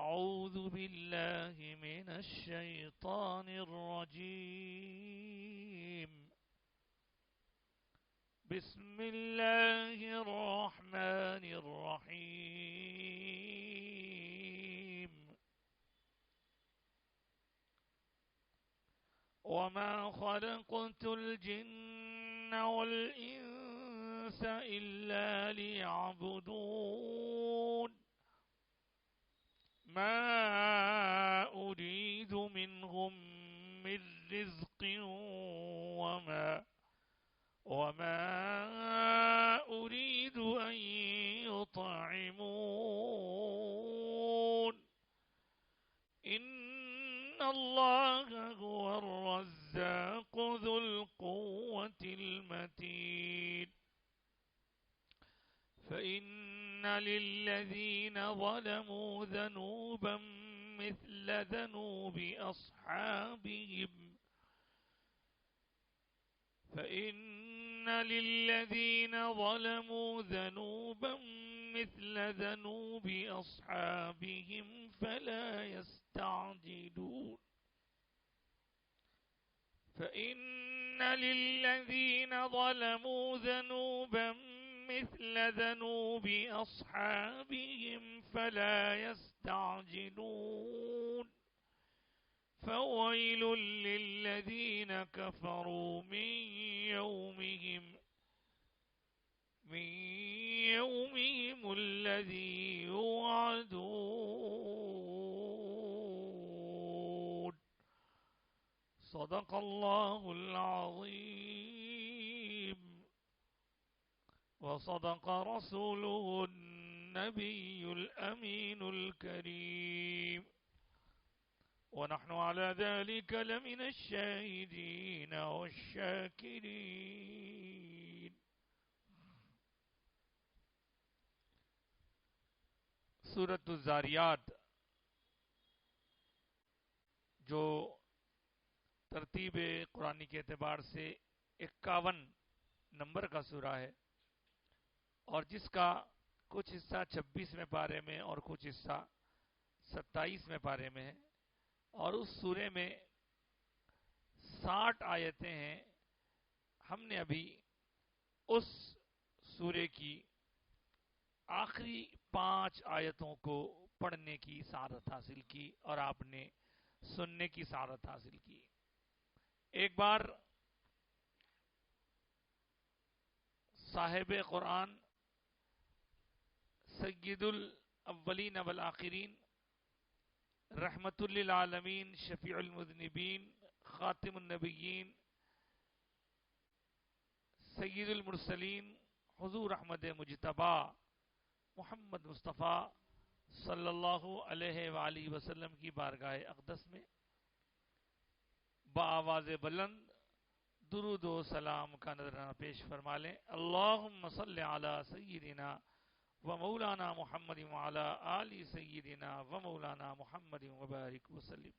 أعوذ بالله من الشيطان الرجيم. بسم الله الرحمن الرحيم. وما خلقت الجن والإنس إلا ليعبدون ما أريد منهم من رزق وما أريد أن يطعمون إن الله هو الرزاق ذو القوة المتين. فإن للذين ظلموا ذنوبا مثل ذنوب أصحابهم فلا يستعجلون. فإن للذين ظلموا ذنوبا مثل ذنوب أصحابهم فلا يستعجلون. فويل للذين كفروا من يومهم الذي يوعدون. صدق الله العظيم وصدق رسوله النبي الأمين الكريم ونحن على ذلك لمن الشاهدين والشاكرين. سورۃ الذاریات جو ترتیب قرآنی کے اعتبار سے 51 نمبر کا سورہ ہے اور جس کا کچھ حصہ 26ویں پارے میں اور کچھ حصہ 27ویں پارے میں ہے، اور اس سورے میں 60 آیتیں ہیں. ہم نے ابھی اس سورے کی آخری 5 آیتوں کو پڑھنے کی سعادت حاصل کی اور آپ نے سننے کی سعادت حاصل کی. ایک بار صاحب قرآن سید الاولین والآخرین رحمت للعالمین شفیع المذنبین خاتم النبیین سید المرسلین حضور احمد مجتبی محمد مصطفیٰ صلی اللہ علیہ وآلہ وسلم کی بارگاہ اقدس میں بآواز بلند درود و سلام کا نذرانہ پیش فرما لیں. اللہم صلی علی سیدنا و مولانا محمد وعلی آل سیدنا و مولانا محمد وبارک وسلم.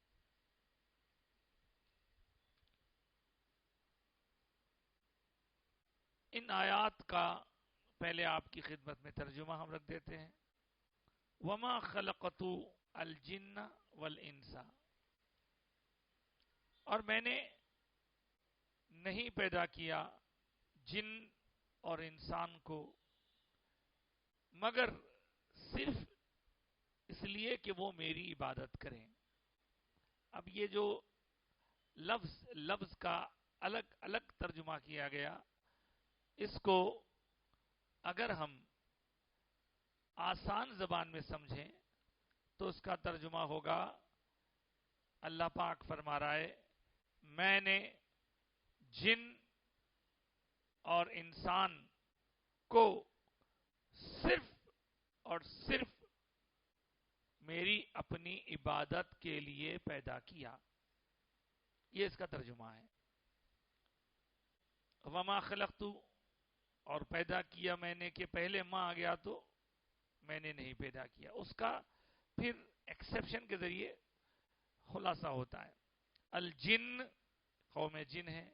ان آیات کا پہلے آپ کی خدمت میں ترجمہ ہم رکھ دیتے ہیں. وما خلقت الجن والانس، اور میں نے نہیں پیدا کیا جن اور انسان کو مگر صرف اس لیے کہ وہ میری عبادت کریں. اب یہ جو لفظ کا الگ الگ ترجمہ کیا گیا، اس کو اگر ہم آسان زبان میں سمجھیں تو اس کا ترجمہ ہوگا، اللہ پاک فرما رہا ہے میں نے جن اور انسان کو صرف اور صرف میری اپنی عبادت کے لیے پیدا کیا. یہ اس کا ترجمہ ہے. وما خلقت، اور پیدا کیا میں نے کہ پہلے ماں آ گیا تو میں نے نہیں پیدا کیا. اس کا پھر ایکسیپشن کے ذریعے خلاصہ ہوتا ہے. الجن قوم جن ہے،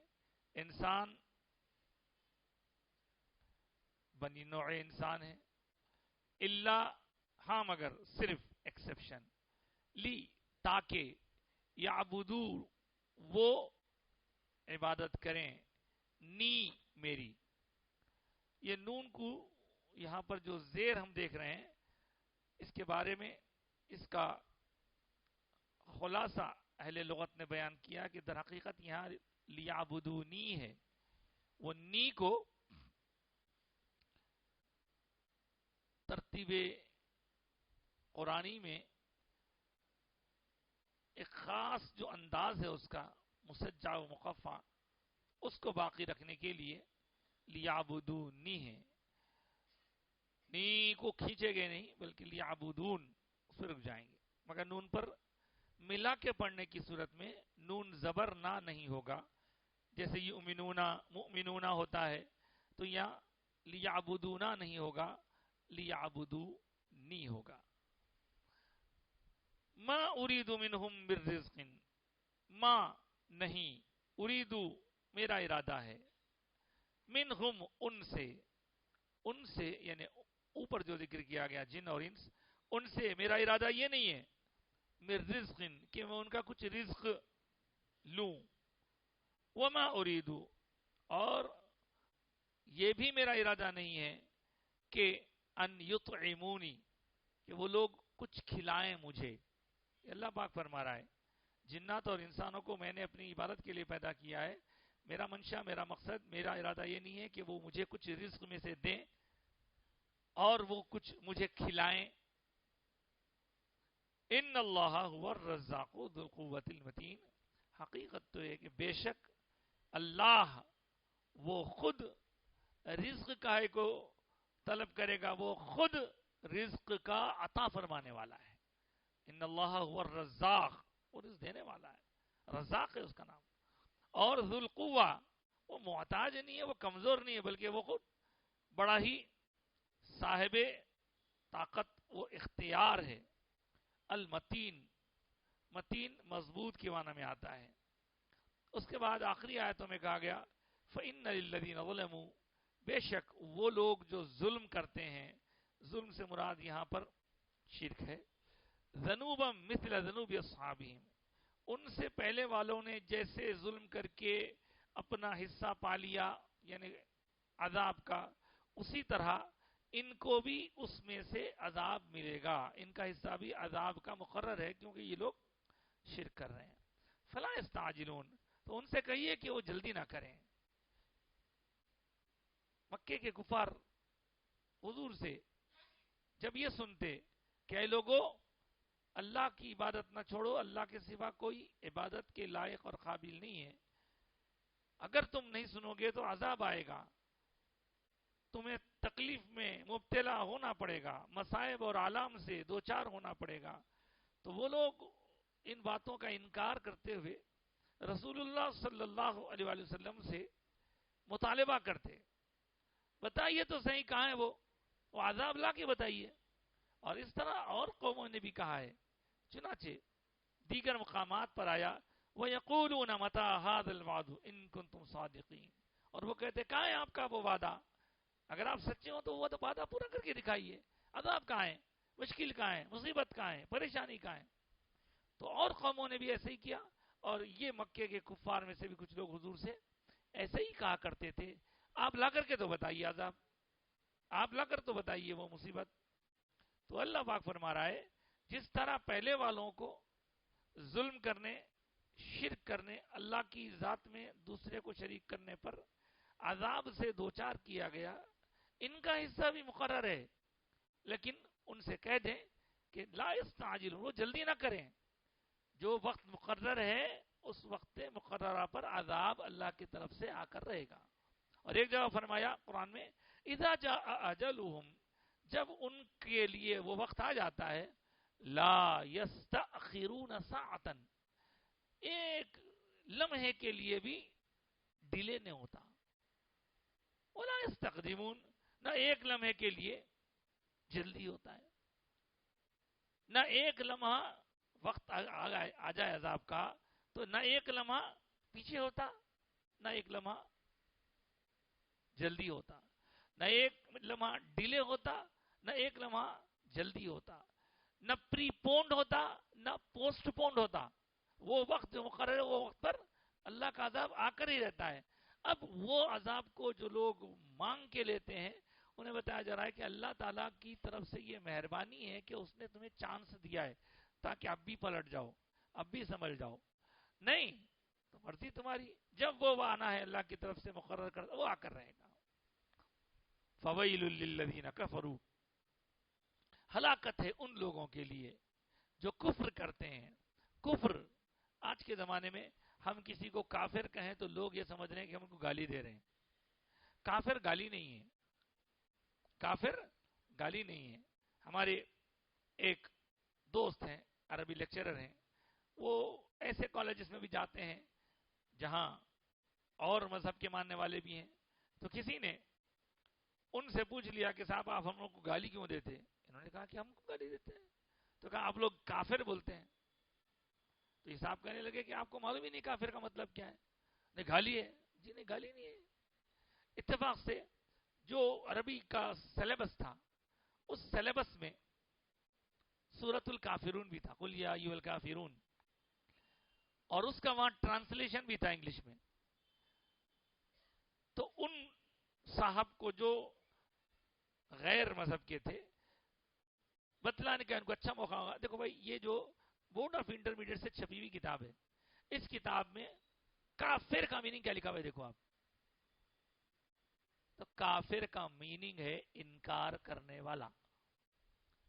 انسان بنی نوع انسان ہے. اللہ، ہاں مگر صرف ایکسیپشن لی تاکہ یعبدو وہ عبادت کریں نی میری. یہ نون کو یہاں پر جو زیر ہم دیکھ رہے ہیں اس کے بارے میں اس کا خلاصہ اہل لغت نے بیان کیا کہ در حقیقت یہاں لیعبدونی ہے. وہ نی کو ترتیب قرآنی میں ایک خاص جو انداز ہے اس کا مسجع و مخفع اس کو باقی رکھنے کے لیے لیعبدونی ہے. نی کو کھینچے گئے نہیں بلکہ لیعبدون اس پر رک جائیں گے. مگر نون پر ملا کے پڑھنے کی صورت میں نون زبر نہ نہیں ہوگا. جیسے یؤمنون مؤمنون ہوتا ہے تو یہاں لیعبدونا نہیں ہوگا لیعبدونی ہوگا. ما اريد منهم من رزق ما نہیں اريد میرا ارادہ ہے منہم ان سے یعنی اوپر جو ذکر کیا گیا جن اور انس ان سے میرا ارادہ یہ نہیں ہے من رزق کہ میں ان کا کچھ رزق لوں. وما اريد اور یہ بھی میرا ارادہ نہیں ہے کہ ان یطعمونی کہ وہ لوگ کچھ کھلائیں مجھے. اللہ پاک فرما رہا ہے جنات اور انسانوں کو میں نے اپنی عبادت کے لیے پیدا کیا ہے. میرا منشا میرا مقصد میرا ارادہ یہ نہیں ہے کہ وہ مجھے کچھ رزق میں سے دیں اور وہ کچھ مجھے کھلائیں. ان اللہ هو الرزاق ذو القوۃ المتین. حقیقت تو ہے کہ بے شک اللہ وہ خود رزق کاہے کو طلب کرے گا وہ خود رزق کا عطا فرمانے والا ہے. ان اللہ هو الرزاق وہ رزق دینے والا ہے رزاق ہے اس کا نام. اور ذو القوہ وہ محتاج نہیں ہے وہ کمزور نہیں ہے بلکہ وہ خود بڑا ہی صاحب طاقت و اختیار ہے. المتین متین مضبوط کے معنی میں آتا ہے. اس کے بعد آخری آیتوں میں کہا گیا فَإِنَّ لِلَّذِينَ ظَلَمُوا بے شک وہ لوگ جو ظلم کرتے ہیں. ظلم سے مراد یہاں پر شرک ہے. ذنوبا مثل ذنوب اصحابہم ان سے پہلے والوں نے جیسے ظلم کر کے اپنا حصہ پا لیا یعنی عذاب کا اسی طرح ان کو بھی اس میں سے عذاب ملے گا. ان کا حصہ بھی عذاب کا مقرر ہے کیونکہ یہ لوگ شرک کر رہے ہیں. فلا یستعجلون تو ان سے کہیے کہ وہ جلدی نہ کریں. مکے کے کفار حضور سے جب یہ سنتے کہ اے لوگوں اللہ کی عبادت نہ چھوڑو اللہ کے سوا کوئی عبادت کے لائق اور قابل نہیں ہے. اگر تم نہیں سنو گے تو عذاب آئے گا تمہیں تکلیف میں مبتلا ہونا پڑے گا مصائب اور آلام سے دوچار ہونا پڑے گا. تو وہ لوگ ان باتوں کا انکار کرتے ہوئے رسول اللہ صلی اللہ علیہ وآلہ وسلم سے مطالبہ کرتے بتائیے تو صحیح کہاں ہے وہ عذاب لا کے بتائیے. اور اس طرح اور قوموں نے بھی کہا ہے. چنانچہ دیگر مقامات پر آیا وَيَقُولُونَ مَتَى هَذَا الْوَعْدُ إِن كُنتُمْ صَادِقِينَ اور وہ کہتے کہاں ہے آپ کا وہ وعدہ اگر آپ سچے ہو تو وہ وعدہ پورا کر کے دکھائیے. عذاب کہاں ہے مشکل کہاں ہے مصیبت کہاں ہے پریشانی کہاں ہے. تو اور قوموں نے بھی ایسے ہی کیا اور یہ مکے کے کفار میں سے بھی کچھ لوگ حضور سے ایسے ہی کہا کرتے تھے آپ لا کر کے تو بتائیے عذاب آپ لا کر تو بتائیے وہ مصیبت. تو اللہ پاک فرما رہا ہے جس طرح پہلے والوں کو ظلم کرنے شرک کرنے اللہ کی ذات میں دوسرے کو شریک کرنے پر عذاب سے دوچار کیا گیا ان کا حصہ بھی مقرر ہے. لیکن ان سے کہہ دیں کہ لا یستعجلون وہ جلدی نہ کریں. جو وقت مقرر ہے اس وقت مقررہ پر عذاب اللہ کی طرف سے آ کر رہے گا. اور ایک جگہ فرمایا قرآن میں اذا جاء اجلهم جب ان کے لیے وہ وقت آ جاتا ہے لا یستأخرون ساعتا ایک لمحے کے لیے بھی ڈیلے نہیں ہوتا. ولا یستقدمون نہ ایک لمحے کے لیے جلدی ہوتا ہے. نہ ایک لمحہ وقت آ جائے عذاب کا تو نہ ایک لمحہ پیچھے ہوتا نہ ایک لمحہ جلدی ہوتا نہ ایک لمحہ ڈیلے ہوتا نہ ایک لمحہ جلدی ہوتا نہ پری پونڈ ہوتا نہ پوسٹ پونڈ ہوتا، وہ وقت جو مقرر ہے وہ وقت پر اللہ کا عذاب آ کر ہی رہتا ہے. اب وہ عذاب کو جو لوگ مانگ کے لیتے ہیں انہیں بتایا جا رہا ہے کہ اللہ تعالیٰ کی طرف سے یہ مہربانی ہے کہ اس نے تمہیں چانس دیا ہے تاکہ اب بھی پلٹ جاؤ، اب بھی سنبھل جاؤ. نہیں تو مرضی تمہاری، جب وہ آنا ہے اللہ کی طرف سے مقرر کر وہ آ کر رہے گا. فویل للذین کفروا، ہلاکت ہے ان لوگوں کے لیے جو کفر کرتے ہیں. کفر آج کے زمانے میں ہم کسی کو کافر کہیں تو لوگ یہ سمجھ رہے ہیں کہ ہم ان کو گالی دے رہے ہیں. کافر گالی نہیں ہے، کافر گالی نہیں ہے. ہمارے ایک دوست ہیں، عربی لیکچرر ہیں، وہ ایسے کالجز میں بھی جاتے ہیں جہاں اور مذہب کے ماننے والے بھی ہیں. تو کسی نے ان سے پوچھ لیا کہ صاحب آپ ہم لوگ کو گالی کیوں دیتے؟ انہوں نے کہا کہ ہم کو گالی دیتے ہیں. تو کہا آپ لوگ کافر بولتے ہیں. تو یہ صاحب کہنے لگے کہ آپ کو معلوم ہی نہیں کافر کا مطلب کیا ہے. نہیں گالی ہے. جی نہیں گالی نہیں ہے. اتفاق سے جو عربی کا سلیبس تھا اس سلیبس میں سورۃ الکافرون بھی تھا، قل یا ایھا الکافرون، اور اس کا وہاں ٹرانسلیشن بھی تھا انگلش میں. تو ان صاحب کو جو غیر مذہب کے تھے بتلانے کا ان کو اچھا موقع ہوگا. دیکھو بھائی یہ جو بورڈ آف انٹرمیڈیٹ سے چھپی ہوئی کتاب ہے، اس کتاب میں کافر کا میننگ کیا لکھا ہوا ہے دیکھو آپ. تو کافر کا میننگ ہے انکار کرنے والا.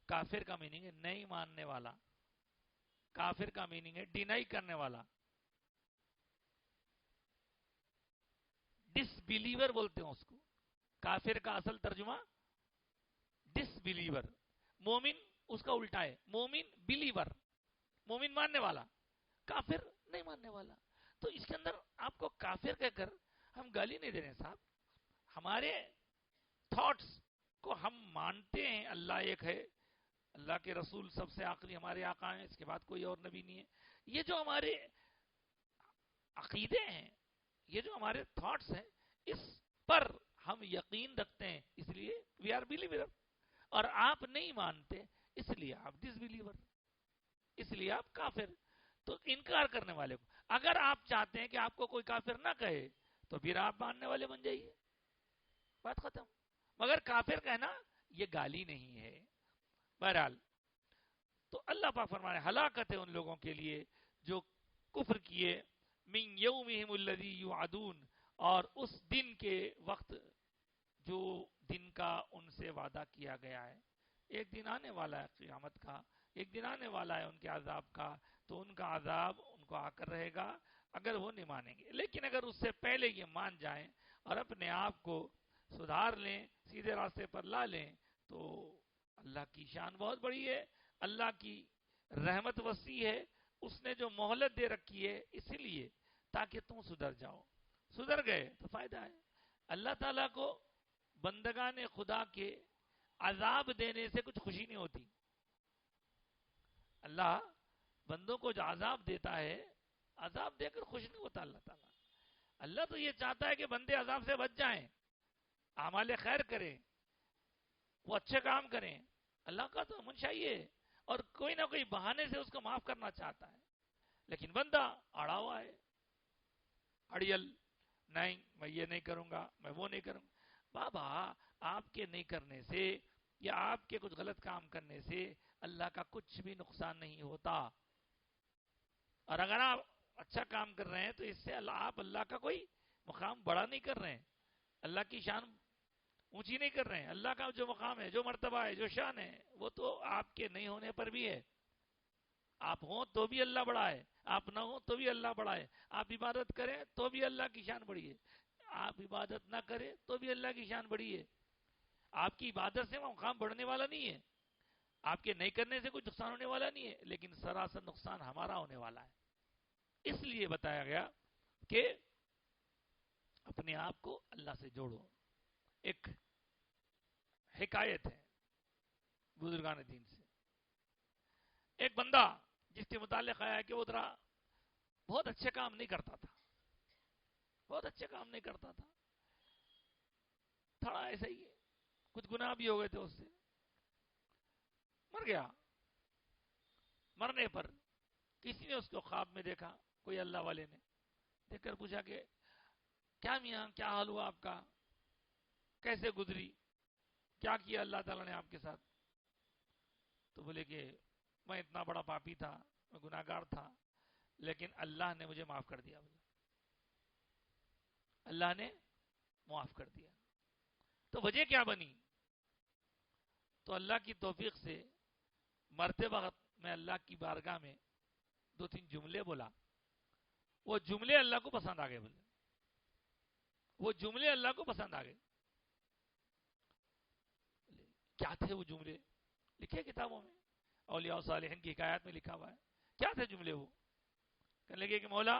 کافر کا میننگ ہے نہیں ماننے والا. کافر کا میننگ ہے ڈینائی کرنے والا. ڈس بلیور بولتے ہیں اس کو. کافر کا اصل ترجمہ ڈس بلیور. مومن اس کا الٹا ہے، مومن بلیور، مومن ماننے والا، کافر نہیں ماننے والا. تو اس کے اندر آپ کو کافر کہہ کر ہم گالی نہیں دے رہے ہیں صاحب. ہمارے تھاٹس کو ہم مانتے ہیں اللہ ایک ہے، اللہ کے رسول سب سے آخری ہمارے آقا ہیں، اس کے بعد کوئی اور نبی نہیں ہے. یہ جو ہمارے عقیدے ہیں، یہ جو ہمارے تھاٹس ہیں، اس پر ہم یقین رکھتے ہیں، اس لیے وی آر بلیور. اور آپ نہیں مانتے اس لیے آپ ڈس بلیور، اس لیے آپ کافر. تو انکار کرنے والے کو اگر آپ چاہتے ہیں کہ آپ کو کوئی کافر نہ کہے تو پھر آپ ماننے والے بن جائیے، بات ختم. مگر کافر کہنا یہ گالی نہیں ہے. بہرحال تو اللہ پاک فرمانے ہلاکت ہے ان لوگوں کے لیے جو کفر کیے. من یومہم الذی یوعدون، اور اس دن کے وقت جو دن کا ان سے وعدہ کیا گیا ہے. ایک دن آنے والا ہے قیامت کا، ایک دن آنے والا ہے ان کے عذاب کا، تو ان کا عذاب ان کو آ کر رہے گا اگر وہ نہیں مانیں گے. لیکن اگر اس سے پہلے یہ مان جائیں اور اپنے آپ کو سدھار لیں، سیدھے راستے پر لا لیں، تو اللہ کی شان بہت بڑی ہے، اللہ کی رحمت وسیع ہے. اس نے جو مہلت دے رکھی ہے اس لیے تاکہ تم سدھر جاؤ. سدھر گئے تو فائدہ ہے. اللہ تعالیٰ کو بندگان خدا کے عذاب دینے سے کچھ خوشی نہیں ہوتی. اللہ بندوں کو جو عذاب دیتا ہے، عذاب دے کر خوش نہیں ہوتا اللہ تعالیٰ. اللہ تو یہ چاہتا ہے کہ بندے عذاب سے بچ جائیں، اعمال خیر کریں، وہ اچھے کام کریں. اللہ کا تو منشا یہ ہے، اور کوئی نہ کوئی بہانے سے اس کو معاف کرنا چاہتا ہے. لیکن بندہ اڑا ہوا ہے، اڑیل، نہیں میں یہ نہیں کروں گا، میں وہ نہیں کروں گا. بابا آپ کے نہیں کرنے سے یا آپ کے کچھ غلط کام کرنے سے اللہ کا کچھ بھی نقصان نہیں ہوتا. اور اگر آپ اچھا کام کر رہے ہیں تو اس سے آپ اللہ کا کوئی مقام بڑا نہیں کر رہے ہیں، اللہ کی شان اونچی نہیں کر رہے ہیں. اللہ کا جو مقام ہے، جو مرتبہ ہے، جو شان ہے، وہ تو آپ کے نہیں ہونے پر بھی ہے. آپ ہوں تو بھی اللہ بڑا ہے، آپ نہ ہوں تو بھی اللہ بڑا ہے. آپ عبادت کریں تو بھی اللہ کی شان بڑی ہے، آپ عبادت نہ کریں تو بھی اللہ کی شان بڑی ہے. آپ کی عبادت سے وہ مقام بڑھنے والا نہیں ہے، آپ کے نہیں کرنے سے کوئی نقصان ہونے والا نہیں ہے، لیکن سراسر نقصان ہمارا ہونے والا ہے. اس لیے بتایا گیا کہ اپنے آپ کو اللہ سے جوڑو. ایک حکایت ہے بزرگان دین سے. ایک بندہ جس کے متعلق آیا ہے کہ وہ ذرا بہت اچھے کام نہیں کرتا تھا، بہت اچھے کام نہیں کرتا تھا، تھوڑا ایسا ہی ہے، کچھ گناہ بھی ہو گئے تھے، اس سے مر گیا. مرنے پر کسی نے اس کو خواب میں دیکھا، کوئی اللہ والے نے دیکھ کر پوچھا کہ کیا میاں، کیا حال ہوا آپ کا، کیسے گزری، کیا کیا اللہ تعالیٰ نے آپ کے ساتھ؟ تو بولے کہ میں اتنا بڑا پاپی تھا، میں گناہ گار تھا، لیکن اللہ نے مجھے معاف کر دیا، بولے اللہ نے معاف کر دیا۔ تو وجہ کیا بنی؟ تو اللہ کی توفیق سے مرتے وقت میں اللہ کی بارگاہ میں 2-3 جملے بولا، وہ جملے اللہ کو پسند آ گئے، بولے وہ جملے اللہ کو پسند آ گئے۔ کیا تھے وہ جملے؟ لکھے کتابوں میں، اولیاء و صالحین کی حکایات میں لکھا ہوا ہے۔ کیا تھے جملے وہ؟ کہنے لگے کہ مولا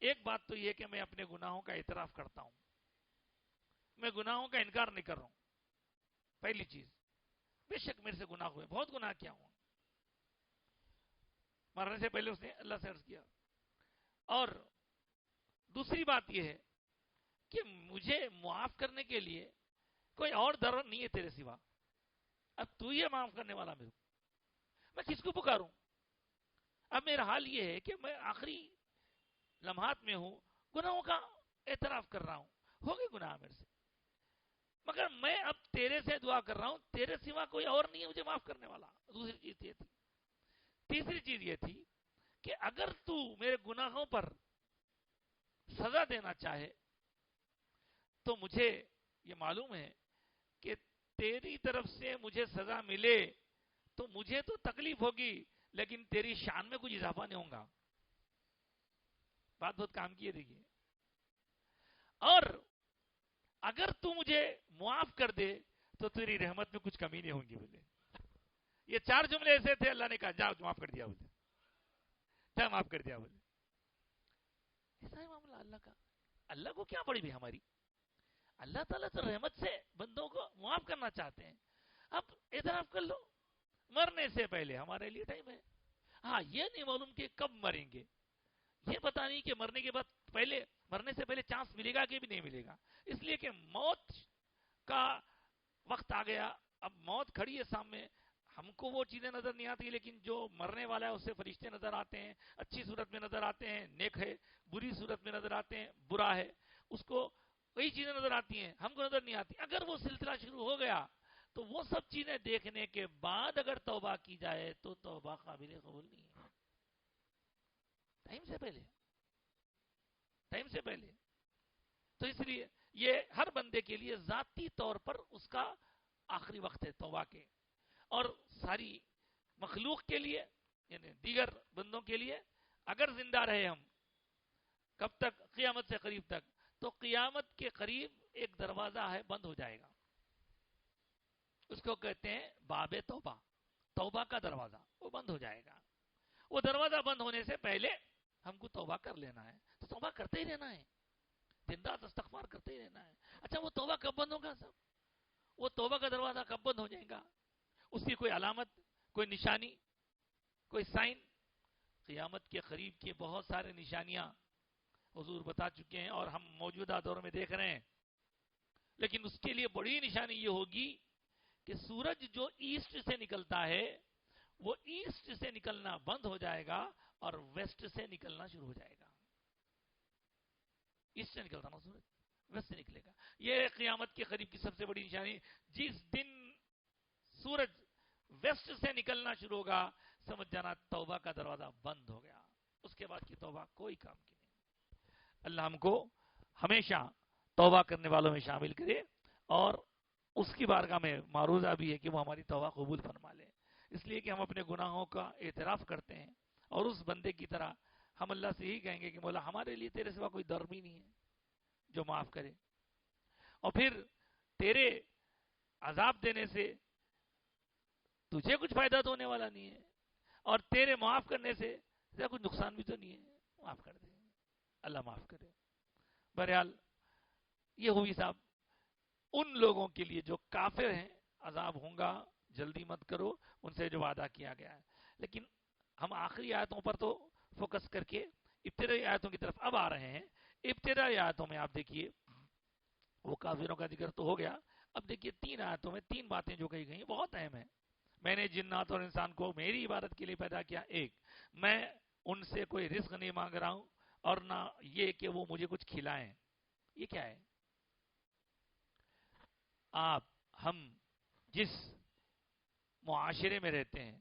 ایک بات تو یہ کہ میں اپنے گناہوں کا اعتراف کرتا ہوں، میں گناہوں کا انکار نہیں کر رہا ہوں، پہلی چیز، بے شک میرے سے گناہ ہوئے، بہت گناہ کیا ہوں۔ مرنے سے پہلے اس نے اللہ سے عرض کیا۔ اور دوسری بات یہ ہے کہ مجھے معاف کرنے کے لیے کوئی اور در نہیں ہے تیرے سوا، اب تو یہ معاف کرنے والا میرے کو، میں کس کو پکاروں؟ اب میرا حال یہ ہے کہ میں آخری لمحات میں ہوں، گناہوں کا اعتراف کر رہا ہوں، ہو گئے گناہ میرے سے، مگر میں اب تیرے سے دعا کر رہا ہوں، تیرے سوا کوئی اور نہیں ہے مجھے معاف کرنے والا۔ دوسری چیز یہ تھی۔ تیسری چیز یہ تھی کہ اگر تو میرے گناہوں پر سزا دینا چاہے تو مجھے یہ معلوم ہے کہ تیری طرف سے مجھے سزا ملے تو مجھے تو تکلیف ہوگی، لیکن تیری شان میں کچھ اضافہ نہیں ہوگا۔ بات بہت کام کی ہے، دیکھیے۔ اور اگر تو مجھے معاف کر دے تو تیری رحمت میں کچھ کمی نہیں ہوگی، بولے۔ یہ 4 جملے ایسے تھے، اللہ نے کہا جاؤ معاف کر دیا، بولے جا معاف کر دیا، بولے۔ ایسا ہے معاملہ اللہ کا۔ اللہ کو کیا پڑی بھی ہماری؟ اللہ تعالیٰ تو رحمت سے بندوں کو معاف کرنا چاہتے ہیں۔ اب اعتراف کر لو، مرنے سے پہلے ہمارے لیے ٹائم ہے۔ ہاں، یہ نہیں معلوم کہ کب مریں گے، یہ پتا نہیں کہ مرنے کے بعد مرنے سے پہلے چانس ملے گا کہ بھی نہیں ملے گا، اس لیے کہ موت کا وقت آ گیا، اب موت کھڑی ہے سامنے، ہم کو وہ چیزیں نظر نہیں آتی، لیکن جو مرنے والا ہے اسے فرشتے نظر آتے ہیں، اچھی صورت میں نظر آتے ہیں، نیک ہے، بری صورت میں نظر آتے ہیں، برا ہے، اس کو وہی چیزیں نظر آتی ہیں، ہم کو نظر نہیں آتی۔ اگر وہ سلسلہ شروع ہو گیا تو وہ سب چیزیں دیکھنے کے بعد اگر توبہ کی جائے تو توبہ قابل قبول نہیں ہے، ٹائم سے پہلے، ٹائم سے پہلے۔ تو اس لیے یہ ہر بندے کے لیے ذاتی طور پر اس کا آخری وقت ہے توبہ کے، اور ساری مخلوق کے لیے یعنی دیگر بندوں کے لیے اگر زندہ رہے ہم، کب تک؟ قیامت سے قریب تک، تو قیامت کے قریب ایک دروازہ ہے، بند ہو جائے گا، اس کو کہتے ہیں باب توبہ، توبہ کا دروازہ، وہ بند ہو جائے گا۔ وہ دروازہ بند ہونے سے پہلے ہم کو توبہ کر لینا ہے، تو توبہ کرتے ہی رہنا ہے، زندہ استغفار کرتے ہی رہنا ہے۔ اچھا، وہ توبہ کب بند ہوگا صاحب؟ وہ توبہ کا دروازہ کب بند ہو جائے گا؟ اس کی کوئی علامت، کوئی نشانی، کوئی سائن؟ قیامت کے قریب کی بہت سارے نشانیاں حضور بتا چکے ہیں اور ہم موجودہ دور میں دیکھ رہے ہیں، لیکن اس کے لیے بڑی نشانی یہ ہوگی کہ سورج جو ایسٹ سے نکلتا ہے وہ ایسٹ سے نکلنا بند ہو جائے گا اور ویسٹ سے نکلنا شروع ہو جائے گا۔ ایسٹ سے نکلتا نا سورج، ویسٹ سے نکلے گا۔ یہ قیامت کے قریب کی سب سے بڑی نشانی۔ جس دن سورج ویسٹ سے نکلنا شروع ہوگا، سمجھ جانا توبہ کا دروازہ بند ہو گیا، اس کے بعد کی توبہ کوئی کام کی نہیں۔ اللہ ہم کو ہمیشہ توبہ کرنے والوں میں شامل کرے، اور اس کی بارگاہ میں معروضہ بھی ہے کہ وہ ہماری توبہ قبول فرما لے، اس لیے کہ ہم اپنے گناہوں کا اعتراف کرتے ہیں، اور اس بندے کی طرح ہم اللہ سے ہی کہیں گے کہ مولا ہمارے لیے تیرے سوا کوئی در بھی نہیں ہے جو معاف کرے، اور پھر تیرے عذاب دینے سے تجھے کچھ فائدہ تو ہونے والا نہیں ہے، اور تیرے معاف کرنے سے کچھ نقصان بھی تو نہیں ہے، معاف کر دے، اللہ معاف کرے۔ بہرحال یہ ہوئی صاحب ان لوگوں کے لیے جو کافر ہیں، عذاب ہوں گا، جلدی مت کرو، ان سے جو وعدہ کیا گیا ہے۔ لیکن ہم آخری آیتوں پر تو فوکس کر کے ابتدائی آیتوں کی طرف اب آ رہے ہیں۔ ابتدائی آیتوں میں آپ دیکھیے وہ کافروں کا ذکر تو ہو گیا، اب دیکھیے 3 آیتوں میں 3 باتیں جو کہی گئی بہت اہم ہیں، میں نے جنات اور انسان کو میری عبادت کے لیے پیدا کیا. ایک، میں ان سے کوئی رزق نہیں مانگ رہا ہوں اور نہ یہ کہ وہ مجھے کچھ کھلائیں. یہ کیا ہے؟ ہم جس معاشرے میں رہتے ہیں،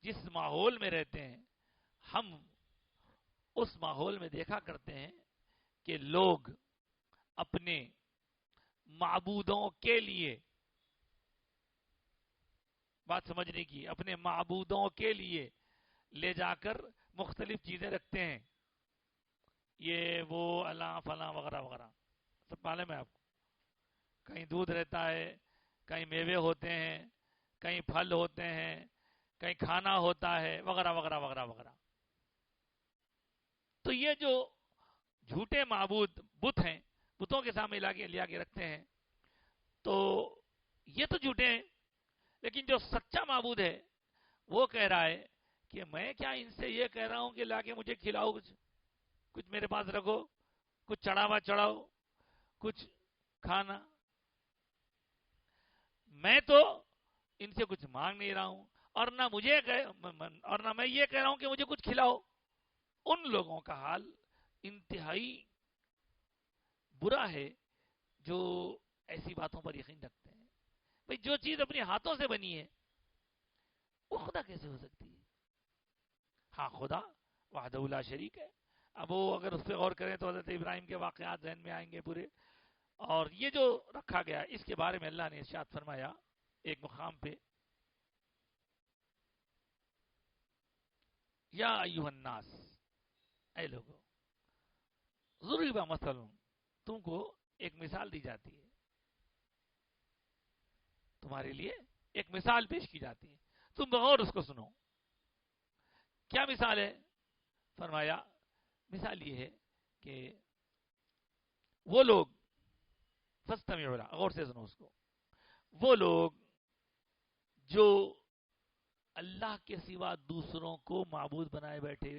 جس ماحول میں رہتے ہیں، ہم اس ماحول میں دیکھا کرتے ہیں کہ لوگ اپنے معبودوں کے لیے، بات سمجھنے کی، اپنے معبودوں کے لیے لے جا کر مختلف چیزیں رکھتے ہیں. یہ وہ اللہ فلاں وغیرہ وغیرہ سب معلوم ہے آپ کو. کہیں دودھ رہتا ہے، کہیں میوے ہوتے ہیں، کہیں پھل ہوتے ہیں، کہیں کھانا ہوتا ہے، وغیرہ وغیرہ وغیرہ وغیرہ. تو یہ جو جھوٹے معبود بت ہیں، بتوں کے سامنے لیا کے رکھتے ہیں، تو یہ تو جھوٹے ہیں. لیکن جو سچا معبود ہے وہ کہہ رہا ہے کہ میں کیا ان سے یہ کہہ رہا ہوں کہ لا کے مجھے کھلاؤ، کچھ میرے پاس رکھو، کچھ چڑھاوا چڑھاؤ، کچھ کھانا. میں تو ان سے کچھ مانگ نہیں رہا ہوں، اور نہ میں یہ کہہ رہا ہوں کہ مجھے کچھ کھلاؤ. ان لوگوں کا حال انتہائی برا ہے جو ایسی باتوں پر یقین رکھتے ہیں. بھئی جو چیز اپنے ہاتھوں سے بنی ہے وہ خدا کیسے ہو سکتی ہے؟ ہاں، خدا وحدہ لا شریک ہے. اب وہ اگر اس پہ غور کریں تو حضرت ابراہیم کے واقعات ذہن میں آئیں گے پورے. اور یہ جو رکھا گیا اس کے بارے میں اللہ نے ارشاد فرمایا ایک مقام پہ، یا ایھا الناس، اے لوگو، ضرب مثل، تم کو ایک مثال دی جاتی ہے، تمہارے لیے ایک مثال پیش کی جاتی ہے، تم بغور اس کو سنو. کیا مثال ہے؟ فرمایا مثال یہ ہے کہ وہ لوگ، فاستمعوا لہ، غور سے سنو اس کو، وہ لوگ جو اللہ کے سوا دوسروں کو معبود بنائے بیٹھے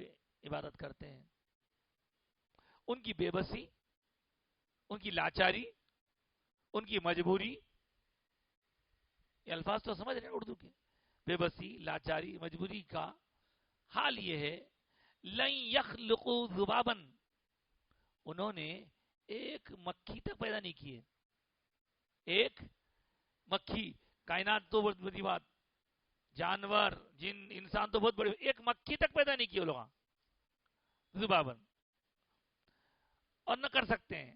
عبادت کرتے ہیں، ان کی بے بسی، ان کی لاچاری، ان کی مجبوری، یہ الفاظ تو سمجھ رہے ہیں اردو کے، بے بسی، لاچاری، مجبوری کا حال یہ ہے، لن یخلقوا ذبابا، انہوں نے ایک مکھی تک پیدا نہیں کی ہے. ایک مکھی، کائنات تو بہت بڑی بات، جانور، جن، انسان تو بہت بڑی، ایک مکھی تک پیدا نہیں کی وہ لوگ ذبابا، اور نہ کر سکتے ہیں.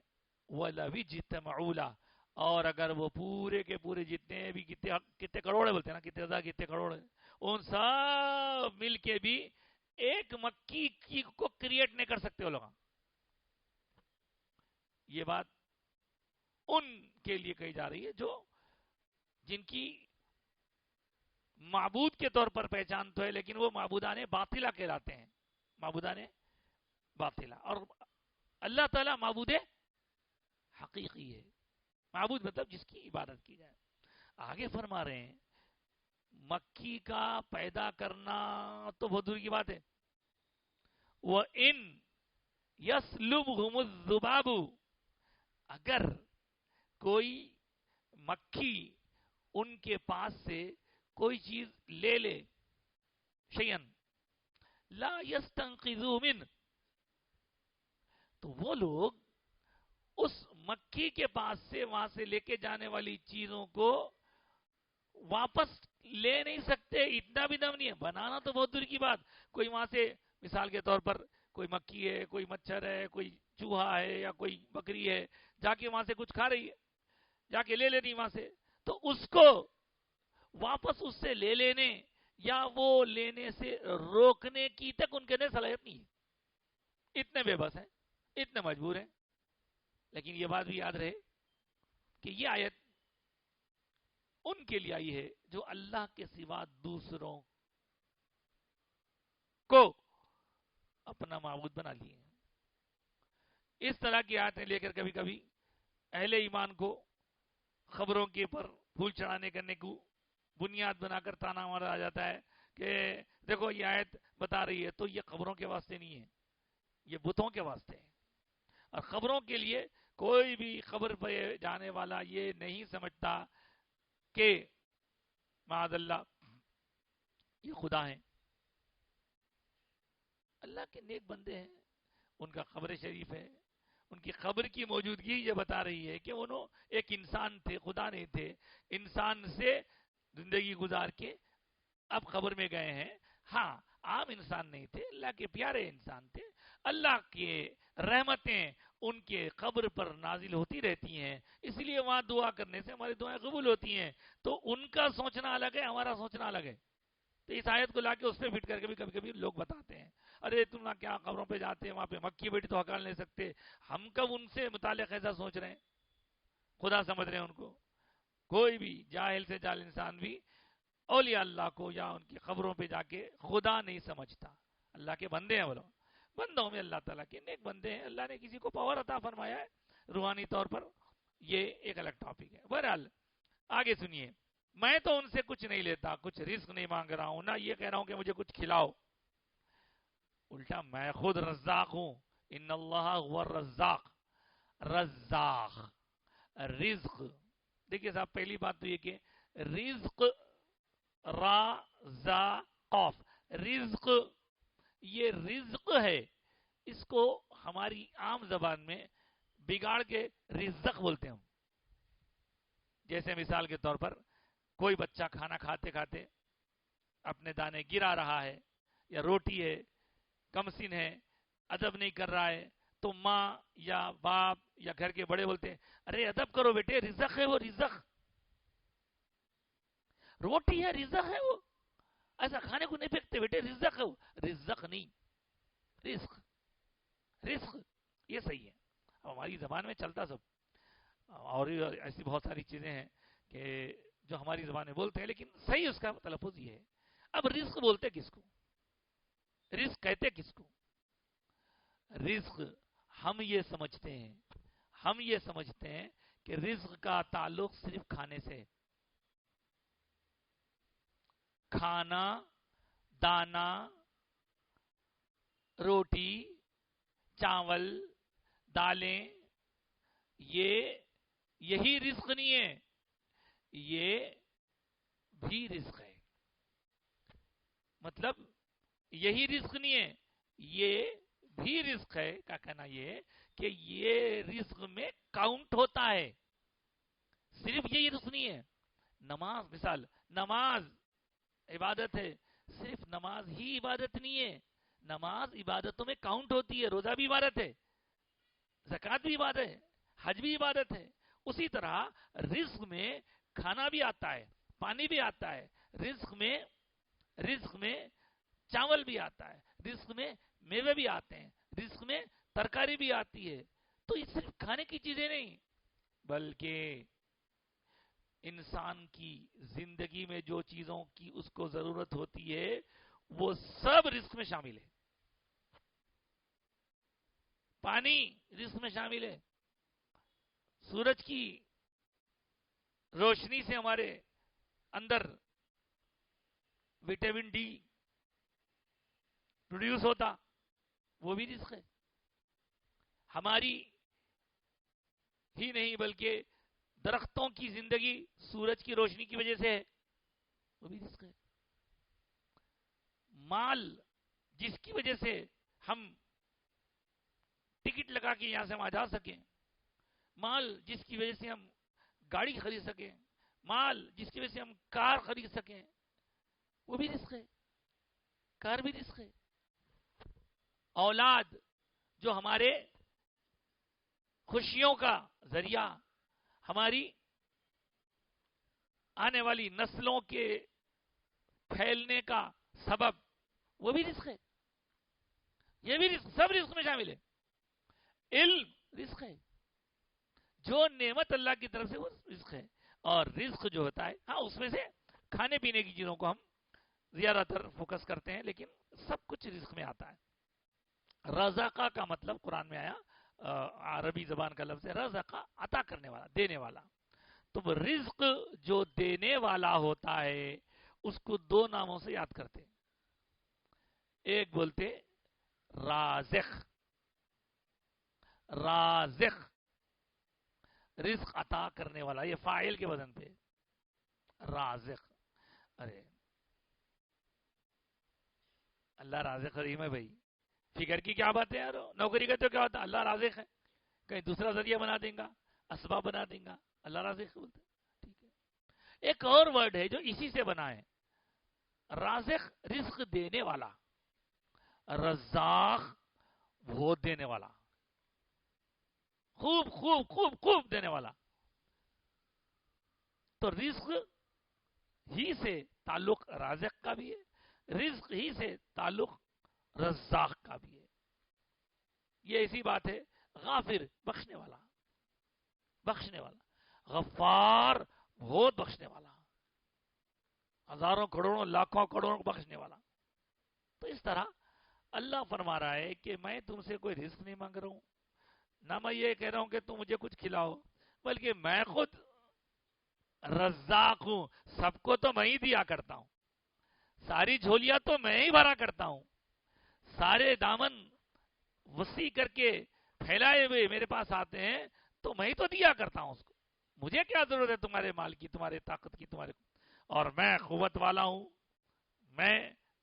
وَلَوِ اجْتَمَعُوا لَهُ، اور اگر وہ پورے کے پورے جتنے بھی کتنے کروڑ بولتے ہیں نا، کتنے ہزار، کتنے کروڑ، ان سب مل کے بھی ایک مکھی کو کریٹ نہیں کر سکتے وہ لوگ. یہ بات ان کے لیے کہی جا رہی ہے جو جن کی معبود کے طور پر پہچان تو ہے، لیکن وہ معبودان باطلہ کہلاتے ہیں، معبودان باطلہ. اور اللہ تعالیٰ معبود حقیقی ہے. معبود مطلب جس کی عبادت کی جائے. آگے فرما رہے ہیں مکھی کا پیدا کرنا تو بہت دور کی بات ہے. وَإِن يَسْلُبْهُمُ الذُّبَابُ، اگر کوئی مکھی ان کے پاس سے کوئی چیز لے لے، شیئن لا یستنقذوہ من، تو وہ لوگ اس مکھی کے پاس سے، وہاں سے لے کے جانے والی چیزوں کو واپس لے نہیں سکتے. اتنا بھی دم نہیں ہے. بنانا تو بہت دور کی بات، کوئی وہاں سے مثال کے طور پر کوئی مکھی ہے، کوئی مچھر ہے، کوئی چوہا ہے، یا کوئی بکری ہے، جا کے وہاں سے کچھ کھا رہی ہے، جا کے لے لینی وہاں سے، تو اس کو واپس اس سے لے لینے یا وہ لینے سے روکنے کی تک ان کے اندر صلاحیت نہیں ہے. اتنے بے بس ہیں، اتنے مجبور ہیں. لیکن یہ بات بھی یاد رہے کہ یہ آیت ان کے لیے آئی ہے جو اللہ کے سوا دوسروں کو اپنا معبود بنا لیے ہیں. اس طرح کی آیتیں لے کر کبھی کبھی اہل ایمان کو خبروں کے اوپر پھول چڑھانے کرنے کو بنیاد بنا کر تانا مارا جاتا ہے کہ دیکھو یہ آیت بتا رہی ہے، تو یہ خبروں کے واسطے نہیں ہے، یہ بتوں کے واسطے ہے. اور خبروں کے لیے کوئی بھی خبر پہ جانے والا یہ نہیں سمجھتا کہ معاذ اللہ یہ خدا ہیں، اللہ کے نیک بندے ہیں، ان کا قبر شریف ہے، ان کی قبر کی موجودگی یہ بتا رہی ہے کہ انہوں ایک انسان تھے، خدا نہیں تھے، انسان سے زندگی گزار کے اب قبر میں گئے ہیں. ہاں عام انسان نہیں تھے، اللہ کے پیارے انسان تھے. اللہ کے رحمتیں ان کے قبر پر نازل ہوتی رہتی ہیں، اس لیے وہاں دعا کرنے سے ہماری دعائیں قبول ہوتی ہیں. تو ان کا سوچنا الگ ہے، ہمارا سوچنا الگ ہے. تو اس آیت کو لا کے اس پہ فٹ کر کے بھی کبھی کبھی لوگ بتاتے ہیں، ارے تم کیا قبروں پہ جاتے ہیں، وہاں پہ مکی بیٹی تو ہکال نہیں سکتے. ہم کب ان سے متعلق ایسا سوچ رہے ہیں؟ خدا سمجھ رہے ہیں ان کو. کوئی بھی جاہل سے جاہل انسان بھی اولیاء اللہ کو یا ان کی قبروں پہ جا کے خدا نہیں سمجھتا. اللہ کے بندے ہیں وہ لوگ، بندوں میں اللہ تعالیٰ کے نیک بندے ہیں. اللہ نے کسی کو پاور عطا فرمایا ہے روحانی طور پر، یہ ایک الگ ٹاپک ہے. بہرحال آگے سنیے، میں تو ان سے کچھ نہیں لیتا، کچھ رزق نہیں مانگ رہا ہوں، نہ یہ کہہ رہا ہوں کہ مجھے کچھ کھلاؤ. الٹا میں خود رزاق ہوں. ان اللہ هو الرزاق. رزاق رزق، دیکھیے صاحب پہلی بات تو یہ کہ رزق را زا قاف، رزق یہ رزق ہے، اس کو ہماری عام زبان میں بگاڑ کے رزق بولتے ہیں. جیسے مثال کے طور پر کوئی بچہ کھانا کھاتے کھاتے اپنے دانے گرا رہا ہے، یا روٹی ہے کمسن ہے ادب نہیں کر رہا ہے، تو ماں یا باپ یا گھر کے بڑے بولتے ہیں ارے ادب کرو بیٹے، رزق ہے وہ، رزق روٹی ہے، رزق ہے وہ، ایسا کھانے کو نہیں پھینکتے بیٹے، رزق ہے وہ. رزق نہیں، رزق، رزق یہ صحیح ہے. ہماری زبان میں چلتا سب، اور ایسی بہت ساری چیزیں ہیں کہ جو ہماری زبان میں بولتے ہیں، لیکن صحیح اس کا تلفظ یہ ہے. اب رزق بولتے کس کو، رزق کہتے کس کو؟ رزق ہم یہ سمجھتے ہیں کہ رزق کا تعلق صرف کھانے سے، کھانا، دانا، روٹی، چاول، دالیں، یہی رزق نہیں ہے، یہ بھی رزق ہے. مطلب یہی رزق نہیں ہے، یہ بھی رزق ہے. کا کہنا یہ کہ یہ رزق میں کاؤنٹ ہوتا ہے، صرف یہی رزق نہیں ہے. نماز، مثال نماز عبادت ہے، صرف نماز ہی عبادت نہیں ہے، نماز عبادتوں میں کاؤنٹ ہوتی ہے. روزہ بھی عبادت ہے، زکوٰۃ بھی عبادت ہے، حج بھی عبادت ہے. اسی طرح رزق میں کھانا بھی آتا ہے، پانی بھی آتا ہے، رزق میں چاول بھی آتا ہے، رزق میں میوے بھی آتے ہیں، رزق میں ترکاری بھی آتی ہے. تو یہ صرف کھانے کی چیزیں نہیں، بلکہ انسان کی زندگی میں جو چیزوں کی اس کو ضرورت ہوتی ہے وہ سب رزق میں شامل ہے. پانی رزق میں شامل ہے، سورج کی روشنی سے ہمارے اندر وٹامن ڈی پروڈیوس ہوتا، وہ بھی رزق ہے. ہماری ہی نہیں بلکہ درختوں کی زندگی سورج کی روشنی کی وجہ سے ہے، وہ بھی رزق ہے. مال جس کی وجہ سے ہم ٹکٹ لگا کے یہاں سے وہاں جا سکیں، مال جس کی وجہ سے ہم گاڑی خرید سکیں، مال جس کی وجہ سے ہم کار خرید سکیں، وہ بھی رزق ہے، کار بھی رزق ہے. اولاد جو ہمارے خوشیوں کا ذریعہ، ہماری آنے والی نسلوں کے پھیلنے کا سبب، وہ بھی رزق ہے. یہ بھی رزق، سب رزق میں شامل ہے. علم رزق ہے، جو نعمت اللہ کی طرف سے وہ رزق ہے. اور رزق جو ہوتا ہے، ہاں اس میں سے کھانے پینے کی چیزوں کو ہم زیادہ تر فوکس کرتے ہیں، لیکن سب کچھ رزق میں آتا ہے. رزقہ کا مطلب قرآن میں آیا، عربی زبان کا لفظ ہے رزقہ، عطا کرنے والا، دینے والا. تو رزق جو دینے والا ہوتا ہے اس کو دو ناموں سے یاد کرتے ہیں. ایک بولتے رازق، رازق رزق عطا کرنے والا، یہ فاعل کے وزن پہ رازق. ارے اللہ رازق رحیم ہے بھائی، فکر کی کیا بات ہے یار، نوکری کا تو کیا ہوتا ہے، اللہ رازق ہے، کہیں دوسرا ذریعہ بنا دیں گا، اسباب بنا دیں گا، اللہ رازق بولتے ہیں. ٹھیک ہے. ایک اور ورڈ ہے جو اسی سے بنا ہے، رازق رزق دینے والا، رزاق وہ دینے والا، خوب خوب خوب خوب دینے والا. تو رزق ہی سے تعلق رازق کا بھی ہے، رزق ہی سے تعلق رزاق کا بھی ہے. یہ ایسی بات ہے. غافر بخشنے والا، بخشنے والا، غفار بہت بخشنے والا، ہزاروں کروڑوں لاکھوں کروڑوں کو بخشنے والا. تو اس طرح اللہ فرما رہا ہے کہ میں تم سے کوئی رزق نہیں مانگ رہا ہوں، نہ میں یہ کہہ رہا ہوں کہ تم مجھے کچھ کھلاؤ، بلکہ میں خود رزاق ہوں، سب کو تو میں ہی دیا کرتا ہوں، ساری جھولیاں تو میں ہی بھرا کرتا ہوں، سارے دامن وسیع کر کے پھیلائے ہوئے میرے پاس آتے ہیں تو میں ہی تو دیا کرتا ہوں اس کو. مجھے کیا ضرورت ہے تمہارے مال کی، تمہارے طاقت کی، تمہارے، اور میں قوت والا ہوں، میں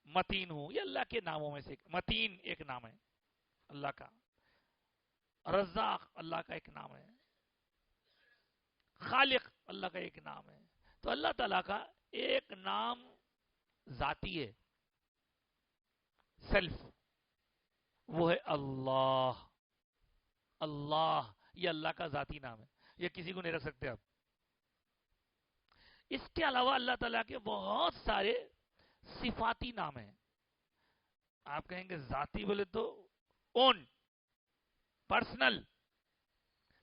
متین ہوں. یہ اللہ کے ناموں میں سے متین ایک نام ہے اللہ کا، رزاق اللہ کا ایک نام ہے، خالق اللہ کا ایک نام ہے. تو اللہ تعالیٰ کا ایک نام ذاتی ہے، سیلف، وہ ہے اللہ. اللہ یہ اللہ کا ذاتی نام ہے، یہ کسی کو نہیں رکھ سکتے آپ. اس کے علاوہ اللہ تعالیٰ کے بہت سارے صفاتی نام ہیں. آپ کہیں گے ذاتی بولے تو اون، پرسنل.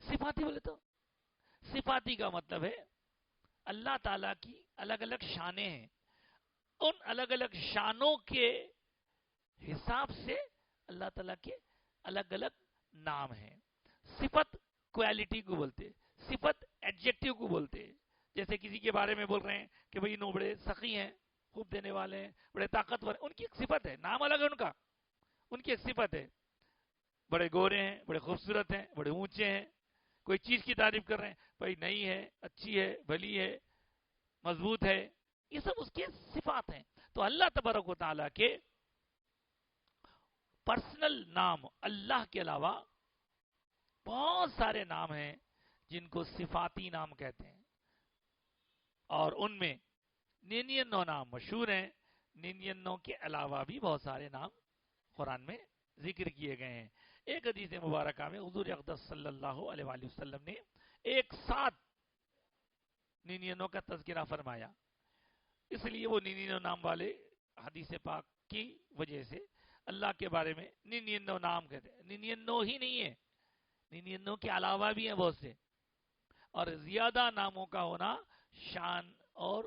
صفاتی بولے تو، صفاتی کا مطلب ہے اللہ تعالیٰ کی الگ الگ شانیں ہیں، ان الگ الگ شانوں کے حساب سے اللہ تعالیٰ کے الگ الگ نام ہیں. صفت کوالٹی کو بولتے، صفت ایڈجیکٹو کو بولتے. جیسے کسی کے بارے میں بول رہے ہیں کہ بھئی نو بڑے سخی ہیں، خوب دینے والے ہیں، بڑے طاقتور ہیں، ان کی ایک صفت ہے، نام الگ ہے ان کا، ان کی ایک صفت ہے. بڑے گورے ہیں، بڑے خوبصورت ہیں، بڑے اونچے ہیں، کوئی چیز کی تعریف کر رہے ہیں، بھئی نئی ہے، اچھی ہے، بھلی ہے، مضبوط ہے، یہ سب اس کے صفات ہیں. تو اللہ تبارک و تعالیٰ کے پرسنل نام اللہ کے علاوہ بہت سارے نام ہیں جن کو صفاتی نام کہتے ہیں، اور ان میں 99 نام مشہور ہیں. 99 کے علاوہ بھی بہت سارے نام قرآن میں ذکر کیے گئے ہیں. ایک حدیث مبارکہ میں حضور اقدس صلی اللہ علیہ وآلہ وسلم نے ایک ساتھ 99 کا تذکرہ فرمایا. اس لیے وہ 99 نام والے حدیث پاک کی وجہ سے اللہ کے بارے میں 99 نام کہتے ہیں. 99 ہی نہیں ہے، 99 کے علاوہ بھی ہیں بہت سے. اور زیادہ ناموں کا ہونا شان اور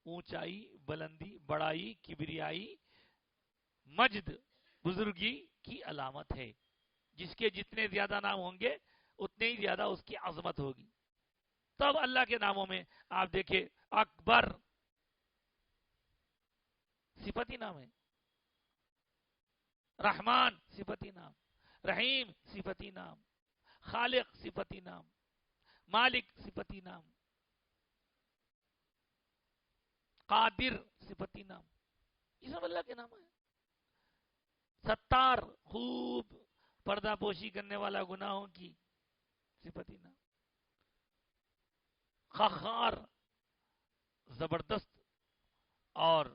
اونچائی، بلندی، بڑائی، کبریائی، مجد، بزرگی کی علامت ہے. جس کے جتنے زیادہ نام ہوں گے اتنے ہی زیادہ اس کی عظمت ہوگی. تب اللہ کے ناموں میں آپ دیکھیں اکبر صفتی نام ہے، رحمان صفتی نام، رحیم صفتی نام، خالق صفتی نام، مالک صفتی نام، قادر صفتی نام، یہ سب اللہ کے نام ہیں. ستار خوب پردہ پوشی کرنے والا گناہوں کی صفتی نام، خخار زبردست اور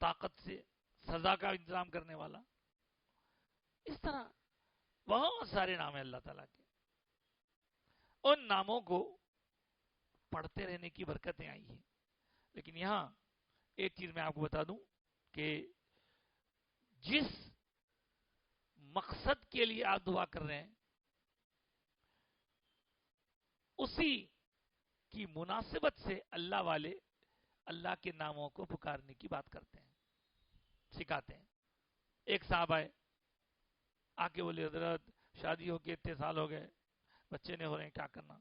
طاقت سے سزا کا انتظام کرنے والا. اس طرح بہت سارے نام ہیں اللہ تعالیٰ کے. ان ناموں کو پڑھتے رہنے کی برکتیں آئی ہیں. لیکن یہاں ایک چیز میں آپ کو بتا دوں کہ جس مقصد کے لیے آپ دعا کر رہے ہیں اسی کی مناسبت سے اللہ والے اللہ کے ناموں کو پکارنے کی بات کرتے ہیں، سکھاتے ہیں. ایک صاحب آئے آ کے بولے حضرت شادی ہو کے اتنے سال ہو گئے، بچے نہیں ہو رہے ہیں، کیا کرنا؟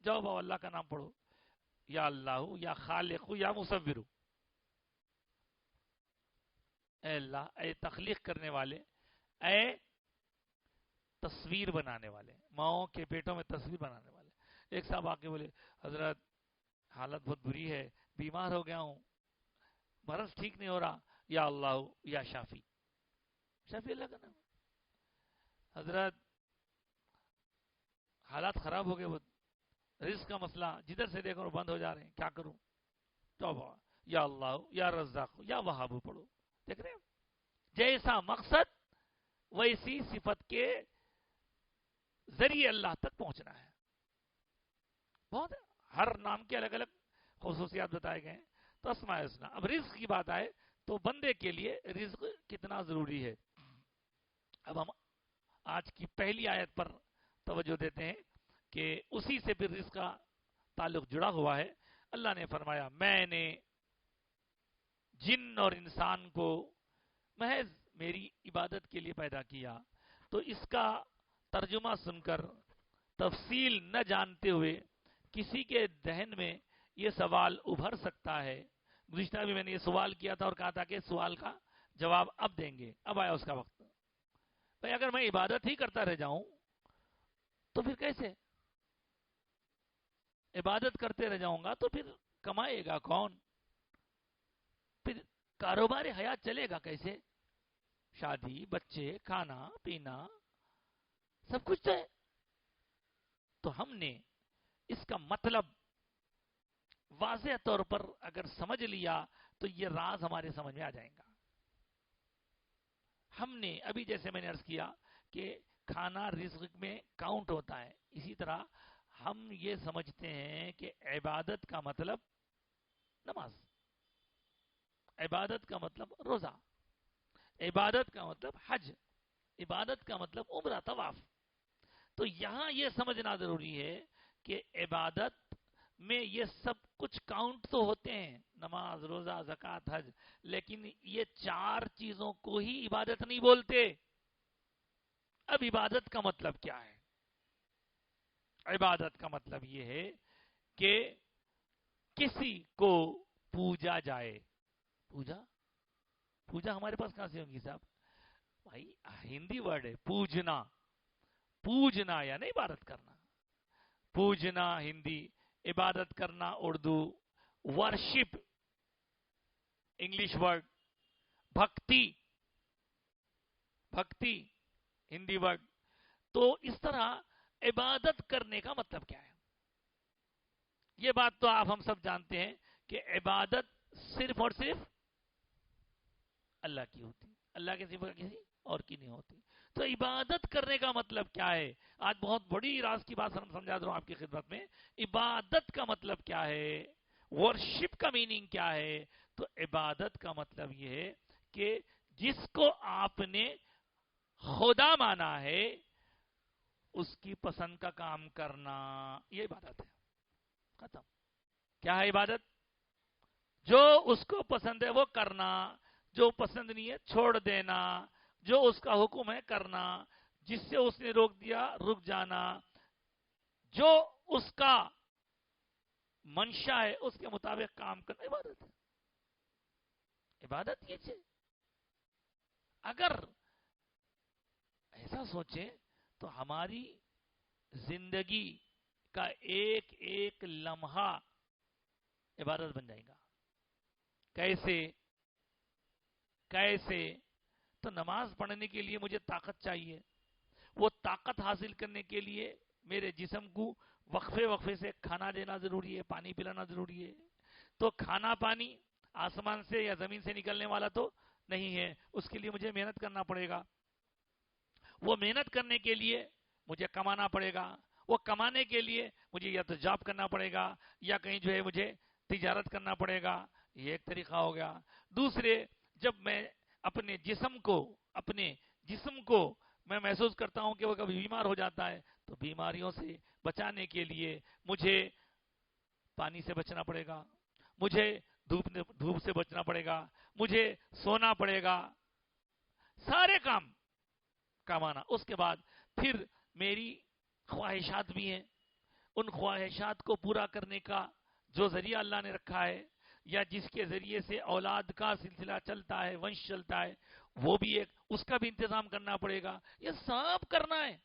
جاؤ باؤ اللہ کا نام پڑھو، یا اللہ یا خالق یا مصور. اے اللہ، اے تخلیق کرنے والے، اے تصویر بنانے والے، ماؤں کے پیٹوں میں تصویر بنانے والے. ایک صاحب آ کے بولے حضرت حالت بہت بری ہے، بیمار ہو گیا ہوں، مرض ٹھیک نہیں ہو رہا، یا اللہ یا شافی. شفیع اللہ کا نام. حضرت حالات خراب ہو گئے, وہ رزق کا مسئلہ جدھر سے دیکھو بند ہو جا رہے ہیں, کیا کروں؟ توبہ, یا اللہ یا رزاق یا وہاب پڑھو. دیکھ رہے ہیں جیسا مقصد ویسی صفت کے ذریعے اللہ تک پہنچنا ہے. بہت ہر نام کے الگ الگ خصوصیات بتائے گئے ہیں. تو اسماء الحسنی. اب رزق کی بات آئے تو بندے کے لیے رزق کتنا ضروری ہے. اب ہم آج کی پہلی آیت پر توجہ دیتے ہیں کہ اسی سے پھر رزق کا تعلق جڑا ہوا ہے. اللہ نے فرمایا میں نے جن اور انسان کو محض میری عبادت کے لیے پیدا کیا. تو اس کا ترجمہ سن کر تفصیل نہ جانتے ہوئے کسی کے ذہن میں یہ سوال ابھر سکتا ہے. گزشتہ بھی میں نے یہ سوال کیا تھا اور کہا تھا کہ سوال کا جواب اب دیں گے. اب آیا اس کا وقت. بھائی اگر میں عبادت ہی کرتا رہ جاؤں تو پھر کیسے؟ عبادت کرتے رہ جاؤں گا تو پھر کمائے گا کون؟ پھر کاروبار حیات چلے گا کیسے؟ شادی, بچے, کھانا پینا سب کچھ تو ہے. تو ہم نے اس کا مطلب واضح طور پر اگر سمجھ لیا تو یہ راز ہمارے سمجھ میں آ جائیں گا. ہم نے ابھی جیسے میں نے عرض کیا کہ کھانا رزق میں کاؤنٹ ہوتا ہے, اسی طرح ہم یہ سمجھتے ہیں کہ عبادت کا مطلب نماز, عبادت کا مطلب روزہ, عبادت کا مطلب حج, عبادت کا مطلب عمرہ طواف. تو یہاں یہ سمجھنا ضروری ہے کہ عبادت میں یہ سب کچھ کاؤنٹ تو ہوتے ہیں, نماز, روزہ, زکوٰۃ, حج, لیکن یہ چار چیزوں کو ہی عبادت نہیں بولتے. اب عبادت کا مطلب کیا ہے؟ عبادت کا مطلب یہ ہے کہ کسی کو پوجا جائے. پوجا ہمارے پاس کہاں سے ہوگی صاحب؟ بھائی ہندی ورڈ ہے پوجنا. پوجنا یعنی عبادت کرنا. پوجنا ہندی, عبادت کرنا اردو, ورشپ انگلش ورڈ, بھکتی ہندی ورڈ. تو اس طرح عبادت کرنے کا مطلب کیا ہے؟ یہ بات تو آپ ہم سب جانتے ہیں کہ عبادت صرف اور صرف اللہ کی ہوتی, اللہ کے سوا کسی اور کی نہیں ہوتی. تو عبادت کرنے کا مطلب کیا ہے؟ آج بہت بڑی راز کی بات سمجھا دوں آپ کی خدمت میں. عبادت کا مطلب کیا ہے؟ ورشپ کا میننگ کیا ہے؟ تو عبادت کا مطلب یہ ہے کہ جس کو آپ نے خدا مانا ہے اس کی پسند کا کام کرنا, یہ عبادت ہے. ختم. کیا ہے عبادت؟ جو اس کو پسند ہے وہ کرنا, جو پسند نہیں ہے چھوڑ دینا, جو اس کا حکم ہے کرنا, جس سے اس نے روک دیا رک جانا, جو اس کا منشا ہے اس کے مطابق کام کرنا عبادت ہے. عبادت یہ چیز. اگر ایسا سوچیں تو ہماری زندگی کا ایک ایک لمحہ عبادت بن جائے گا. کیسے؟ تو نماز پڑھنے کے لیے مجھے طاقت چاہیے. وہ طاقت حاصل کرنے کے لیے میرے جسم کو وقفے سے کھانا دینا ضروری ہے, پانی پلانا ضروری ہے. تو کھانا پانی آسمان سے یا زمین سے نکلنے والا تو نہیں ہے, اس کے لیے مجھے محنت کرنا پڑے گا. وہ محنت کرنے کے لیے مجھے کمانا پڑے گا. وہ کمانے کے لیے مجھے یا تو جاب کرنا پڑے گا یا کہیں جو ہے مجھے تجارت کرنا پڑے گا. یہ ایک طریقہ ہو گیا. دوسرے, جب میں اپنے جسم کو میں محسوس کرتا ہوں کہ وہ کبھی بیمار ہو جاتا ہے تو بیماریوں سے بچانے کے لیے مجھے پانی سے بچنا پڑے گا, مجھے دھوپ سے بچنا پڑے گا, مجھے سونا پڑے گا. سارے کام کمانا. اس کے بعد پھر میری خواہشات بھی ہیں. ان خواہشات کو پورا کرنے کا جو ذریعہ اللہ نے رکھا ہے یا جس کے ذریعے سے اولاد کا سلسلہ چلتا ہے, ونش چلتا ہے, وہ بھی ایک, اس کا بھی انتظام کرنا پڑے گا. یہ سب کرنا ہے.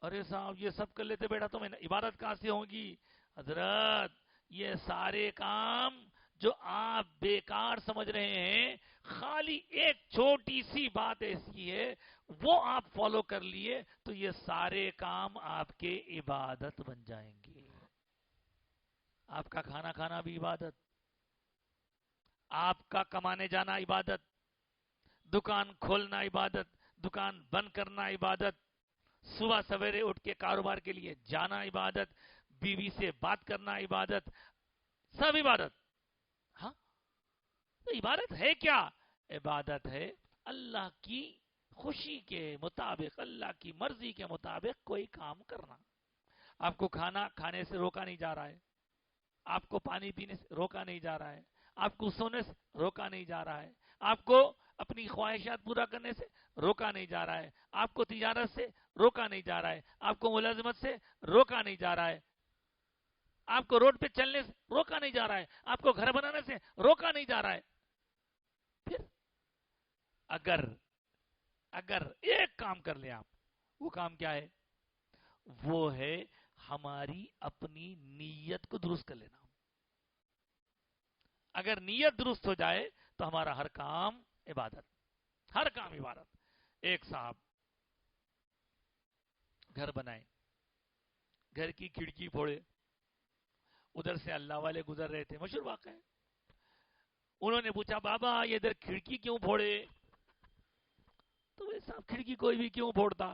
ارے صاحب یہ سب کر لیتے بیٹا تو میں عبادت کہاں سے ہوگی؟ حضرت یہ سارے کام جو آپ بیکار سمجھ رہے ہیں، خالی ایک چھوٹی سی بات ایسی ہے، وہ آپ فالو کر لیے تو یہ سارے کام آپ کے عبادت بن جائیں گے۔ آپ کا کھانا کھانا بھی عبادت، آپ کا کمانے جانا عبادت، دکان کھولنا عبادت، دکان بند کرنا عبادت، صبح سویرے اٹھ کے کاروبار کے لیے جانا عبادت، بیوی سے بات کرنا عبادت، سب عبادت۔ ہاں، تو عبادت ہے کیا؟ عبادت ہے اللہ کی خوشی کے مطابق، اللہ کی مرضی کے مطابق کوئی کام کرنا۔ آپ کو کھانا کھانے سے روکا نہیں جا رہا ہے، آپ کو پانی پینے سے روکا نہیں جا رہا ہے، آپ کو سونے سے روکا نہیں جا رہا ہے، آپ کو اپنی خواہشات پورا کرنے سے روکا نہیں جا رہا ہے، آپ کو تجارت سے روکا نہیں جا رہا ہے، آپ کو ملازمت سے روکا نہیں جا رہا ہے، آپ کو روڈ پہ چلنے سے روکا نہیں جا رہا ہے، آپ کو گھر بنانے سے روکا نہیں جا رہا ہے۔ پھر اگر ایک کام کر لیں آپ، وہ کام کیا ہے؟ وہ ہے ہماری اپنی نیت کو درست کر لینا۔ اگر نیت درست ہو جائے تو ہمارا ہر کام عبادت، ہر کام عبادت۔ ایک صاحب گھر بنائے، گھر کی کھڑکی پھوڑے، ادھر سے اللہ والے گزر رہے تھے، مشہور واقعہ ہے۔ انہوں نے پوچھا بابا یہ ادھر کھڑکی کیوں پھوڑے؟ تو وہ صاحب کھڑکی کوئی بھی کیوں پھوڑتا،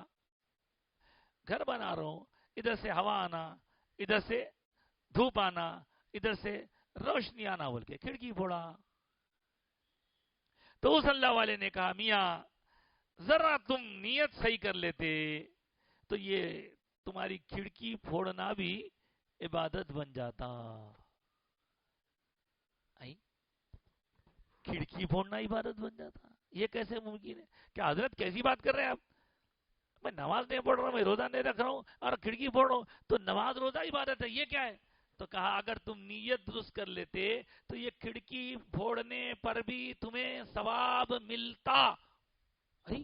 گھر بنا رہا ہوں، ادھر سے ہوا آنا، ادھر سے دھوپ آنا، ادھر سے روشنی آنا، بول کے کھڑکی پھوڑا۔ تو اس اللہ والے نے کہا میاں ذرا تم نیت صحیح کر لیتے تو یہ تمہاری کھڑکی پھوڑنا بھی عبادت بن جاتا۔ کھڑکی پھوڑنا عبادت بن جاتا، یہ کیسے ممکن ہے؟ کیا حضرت کیسی بات کر رہے ہیں آپ؟ میں نماز نہیں پڑھ رہا ہوں، میں روزہ نہیں رکھ رہا ہوں اور کھڑکی پھوڑ رہا ہوں، تو نماز روزہ عبادت ہے، یہ کیا ہے؟ تو کہا اگر تم نیت درست کر لیتے تو یہ کھڑکی پھوڑنے پر بھی تمہیں ثواب ملتا۔ ارے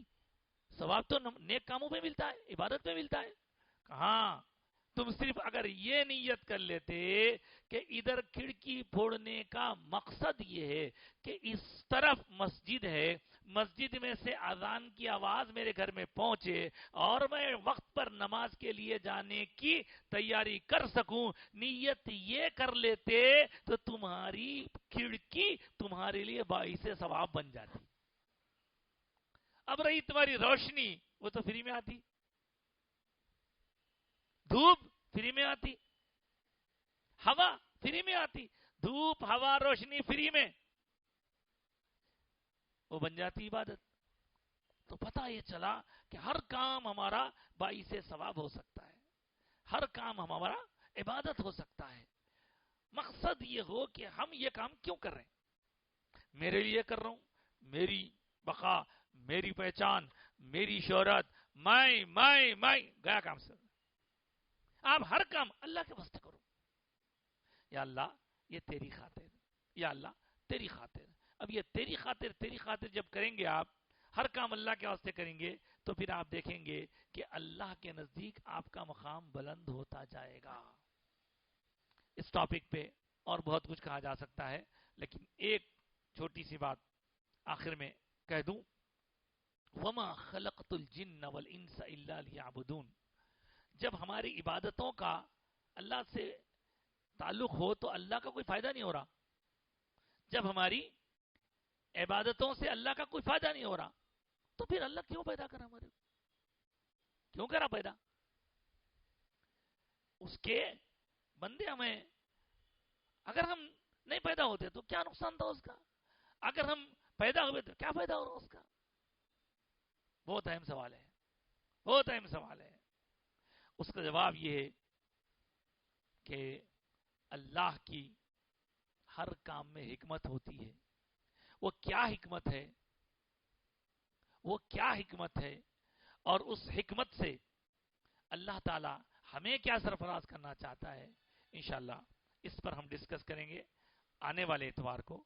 ثواب تو نیک کاموں پہ ملتا ہے، عبادت پہ ملتا ہے۔ کہاں تم صرف اگر یہ نیت کر لیتے کہ ادھر کھڑکی پھوڑنے کا مقصد یہ ہے کہ اس طرف مسجد ہے، مسجد میں سے اذان کی آواز میرے گھر میں پہنچے اور میں وقت پر نماز کے لیے جانے کی تیاری کر سکوں، نیت یہ کر لیتے تو تمہاری کھڑکی تمہارے لیے باعث ثواب بن جاتی۔ اب رہی تمہاری روشنی، وہ تو فری میں آتی، دھوپ فری میں آتی، ہوا فری میں آتی، دھوپ ہوا روشنی فری میں، وہ بن جاتی عبادت۔ تو پتہ یہ چلا کہ ہر کام ہمارا باعث ثواب ہو سکتا ہے، ہر کام ہمارا عبادت ہو سکتا ہے۔ مقصد یہ ہو کہ ہم یہ کام کیوں کر رہے ہیں؟ میرے لیے کر رہا ہوں، میری بقا، میری پہچان، میری شہرت، میں گیا کام سے۔ آپ ہر کام اللہ کے واسطے کرو، یا اللہ یہ تیری خاطر، یا اللہ تیری خاطر۔ اب یہ تیری خاطر جب کریں گے، آپ ہر کام اللہ کے واسطے کریں گے تو پھر آپ دیکھیں گے کہ اللہ کے نزدیک آپ کا مقام بلند ہوتا جائے گا۔ اس ٹاپک پہ اور بہت کچھ کہا جا سکتا ہے، لیکن ایک چھوٹی سی بات آخر میں کہہ دوں، وَمَا خَلَقْتُ الْجِنَّ وَالْإِنسَ إِلَّا لِيَعْبُدُونَ۔ جب ہماری عبادتوں کا اللہ سے تعلق ہو تو اللہ کا کوئی فائدہ نہیں ہو رہا، جب ہماری عبادتوں سے اللہ کا کوئی فائدہ نہیں ہو رہا تو پھر اللہ کیوں پیدا کرا ہمارے، کیوں کرا پیدا؟ اس کے بندے ہمیں، اگر ہم نہیں پیدا ہوتے تو کیا نقصان تھا اس کا؟ اگر ہم پیدا ہوئے تو کیا فائدہ ہو رہا اس کا؟ بہت اہم سوال ہے، بہت اہم سوال ہے۔ اس کا جواب یہ ہے کہ اللہ کی ہر کام میں حکمت ہوتی ہے۔ وہ کیا حکمت ہے؟ وہ کیا حکمت ہے اور اس حکمت سے اللہ تعالی ہمیں کیا سرفراز کرنا چاہتا ہے، انشاءاللہ اس پر ہم ڈسکس کریں گے آنے والے اتوار کو۔